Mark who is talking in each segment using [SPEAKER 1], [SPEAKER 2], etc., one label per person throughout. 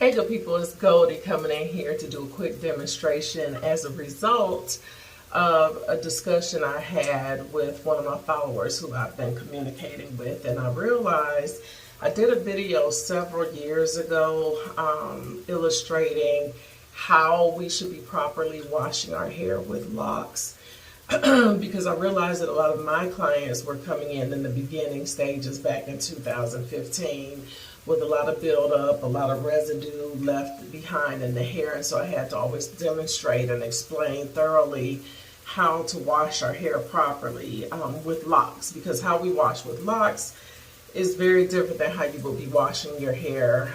[SPEAKER 1] Hey good people, it's Goldie coming in here to do a quick demonstration as a result of a discussion I had with one of my followers who I've been communicating with, and I realized I did a video several years ago illustrating how we should be properly washing our hair with locks because I realized that a lot of my clients were coming in the beginning stages back in 2015 with a lot of buildup, a lot of residue left behind in the hair, and so I had to always demonstrate and explain thoroughly how to wash our hair properly with locks, because how we wash with locks is very different than how you will be washing your hair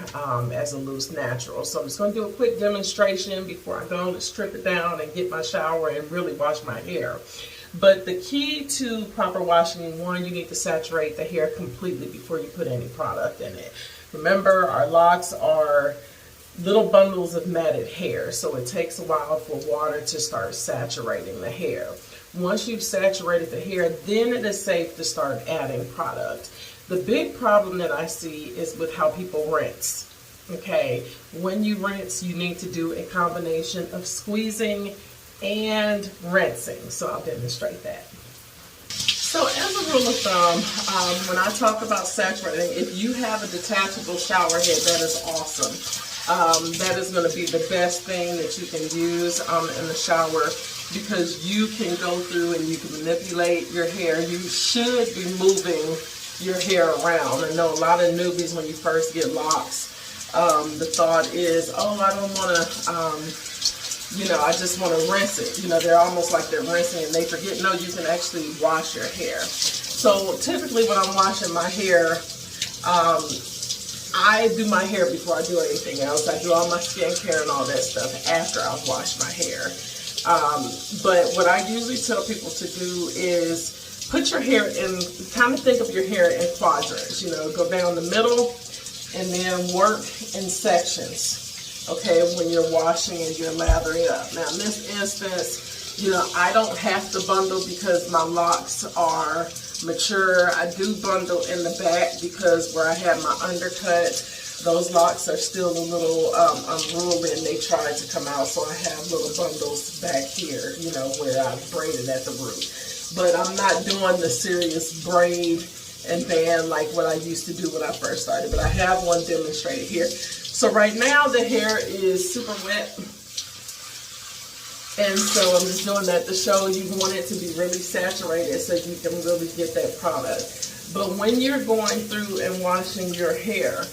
[SPEAKER 1] as a loose natural. So I'm just going to do a quick demonstration before I go and strip it down and get my shower and really wash my hair. But the key to proper washing, one, you need to saturate the hair completely before you put any product in it. Remember, our locks are little bundles of matted hair, so it takes a while for water to start saturating the hair. Once you've saturated the hair, then it is safe to start adding product. The big problem that I see is with how people rinse. Okay, when you rinse, you need to do a combination of squeezing and rinsing. So I'll demonstrate that. So as a rule of thumb, when I talk about saturating, if you have a detachable shower head, that is awesome. That is going to be the best thing that you can use in the shower, because you can go through and you can manipulate your hair. You should be moving your hair around. I know a lot of newbies, when you first get locks, the thought is, oh, I don't want to, I just want to rinse it. They're almost like they're rinsing and they forget, no, you can actually wash your hair. So typically when I'm washing my hair, I do my hair before I do anything else. I do all my skincare and all that stuff after I've washed my hair. But what I usually tell people to do is put your hair in, kind of think of your hair in quadrants. Go down the middle and then work in sections. Okay, when you're washing and you're lathering it up. Now in this instance, I don't have to bundle because my locks are mature. I do bundle in the back because where I have my undercut, those locks are still a little unruly and they try to come out, so I have little bundles back here, where I braided at the root. But I'm not doing the serious braid and band like what I used to do when I first started, but I have one demonstrated here. So right now the hair is super wet, and so I'm just doing that to show you want it to be really saturated so you can really get that product. But when you're going through and washing your hair,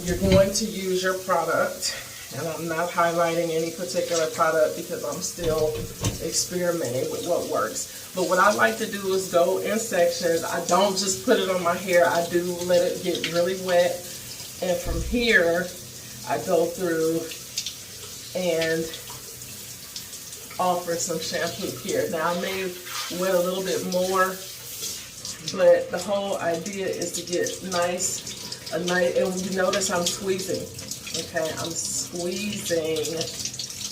[SPEAKER 1] you're going to use your product, and I'm not highlighting any particular product because I'm still experimenting with what works. But what I like to do is go in sections. I don't just put it on my hair. I do let it get really wet. And from here, I go through and offer some shampoo here. Now, I may wet a little bit more, but the whole idea is to get a nice, and you notice I'm squeezing. Okay, I'm squeezing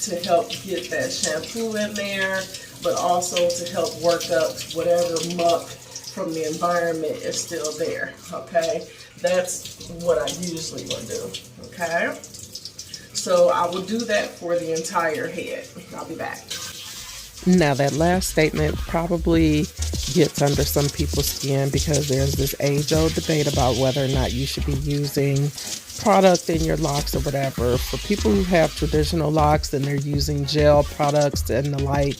[SPEAKER 1] to help get that shampoo in there, but also to help work up whatever muck from the environment is still there. Okay, that's what I usually will do. Okay, so I will do that for the entire head. I'll be back.
[SPEAKER 2] Now that last statement probably gets under some people's skin because there's this age-old debate about whether or not you should be using product in your locks or whatever. For people who have traditional locks and they're using gel products and the like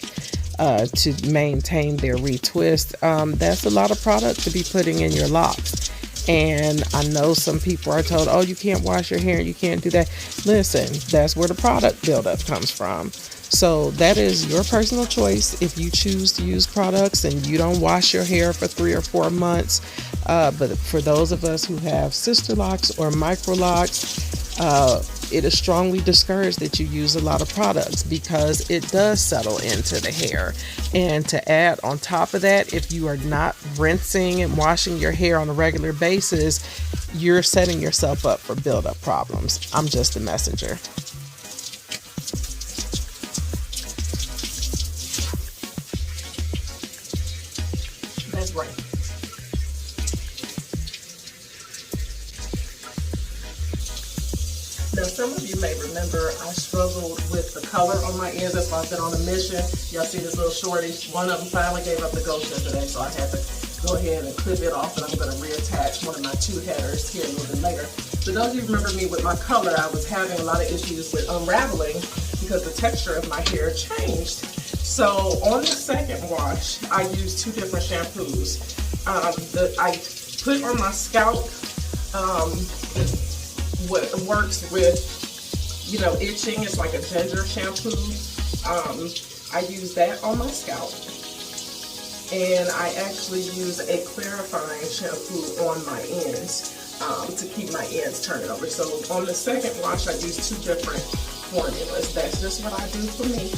[SPEAKER 2] to maintain their retwist, that's a lot of product to be putting in your locks. And I know some people are told, oh, you can't wash your hair and you can't do that. Listen, that's where the product buildup comes from. So that is your personal choice if you choose to use products and you don't wash your hair for 3 or 4 months. But for those of us who have Sisterlocks or Microlocks, it is strongly discouraged that you use a lot of products because it does settle into the hair. And to add on top of that, if you are not rinsing and washing your hair on a regular basis, you're setting yourself up for buildup problems. I'm just a messenger.
[SPEAKER 1] That's right. Now some of you may remember, I struggled with the color on my ends. That's why I've been on a mission. Y'all see this little shorty? One of them finally gave up the ghost yesterday, so I had to go ahead and clip it off, and I'm going to reattach one of my 2 headers here a little bit later. For those of you who remember me with my color, I was having a lot of issues with unraveling because the texture of my hair changed. So on the second wash, I used 2 different shampoos. I put on my scalp what works with, you know, itching. It's like a ginger shampoo. I use that on my scalp. And I actually use a clarifying shampoo on my ends to keep my ends turning over. So on the second wash, I use 2 different formulas. That's just what I do for me.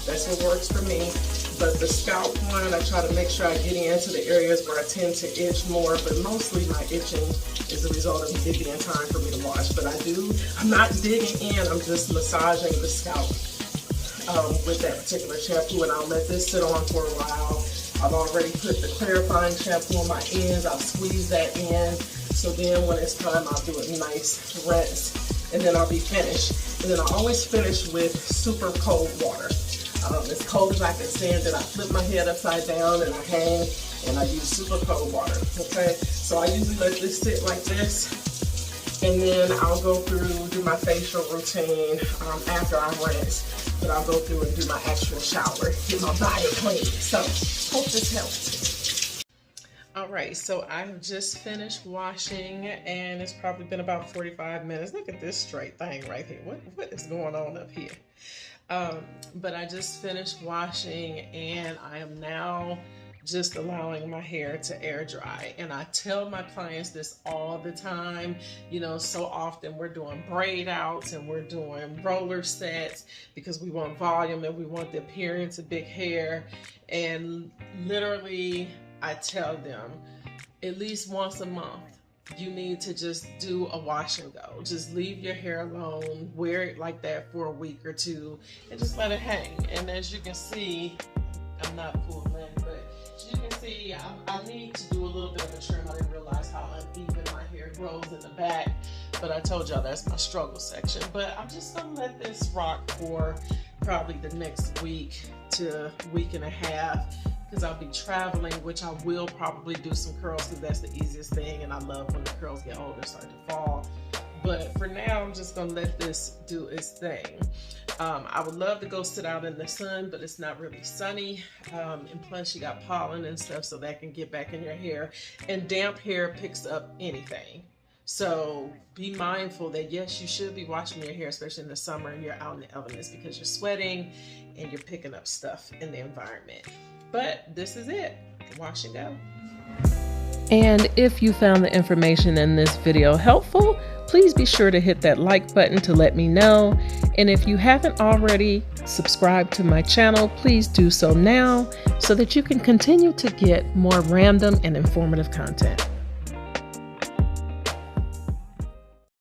[SPEAKER 1] That's what works for me. But the scalp one, I try to make sure I get into the areas where I tend to itch more, but mostly my itching is the result of me taking time for me to wash. But I'm not digging in, I'm just massaging the scalp with that particular shampoo, and I'll let this sit on for a while. I've already put the clarifying shampoo on my ends. I'll squeeze that in. So then when it's time, I'll do a nice rinse, and then I'll be finished. And then I always finish with super cold water. As cold as I can stand it. I flip my head upside down and I hang, and I use super cold water. Okay, so I usually let this sit like this, and then I'll go through, do my facial routine after I rinse. But I'll go through and do my actual shower, get my body clean. So hope this helps. All right, so I have just finished washing, and it's probably been about 45 minutes. Look at this straight thing right here. What is going on up here? But I just finished washing, and I am now just allowing my hair to air dry. And I tell my clients this all the time. You know, so often we're doing braid outs and we're doing roller sets because we want volume and we want the appearance of big hair. And literally, I tell them at least once a month, you need to just do a wash and go. Just leave your hair alone, wear it like that for a week or 2, and just let it hang. And as you can see, I'm not full length, but as you can see, I need to do a little bit of a trim. I didn't realize how uneven my hair grows in the back, but I told y'all that's my struggle section. But I'm just gonna let this rock for probably the next week to week and a half, because I'll be traveling, which I will probably do some curls because that's the easiest thing, and I love when the curls get older, start to fall. But for now, I'm just gonna let this do its thing. I would love to go sit out in the sun, but it's not really sunny. And plus you got pollen and stuff, so that can get back in your hair. And damp hair picks up anything. So be mindful that yes, you should be washing your hair, especially in the summer and you're out in the elements, because you're sweating and you're picking up stuff in the environment. But this is it. Wash and go.
[SPEAKER 2] And if you found the information in this video helpful, please be sure to hit that like button to let me know. And if you haven't already subscribed to my channel, please do so now so that you can continue to get more random and informative content.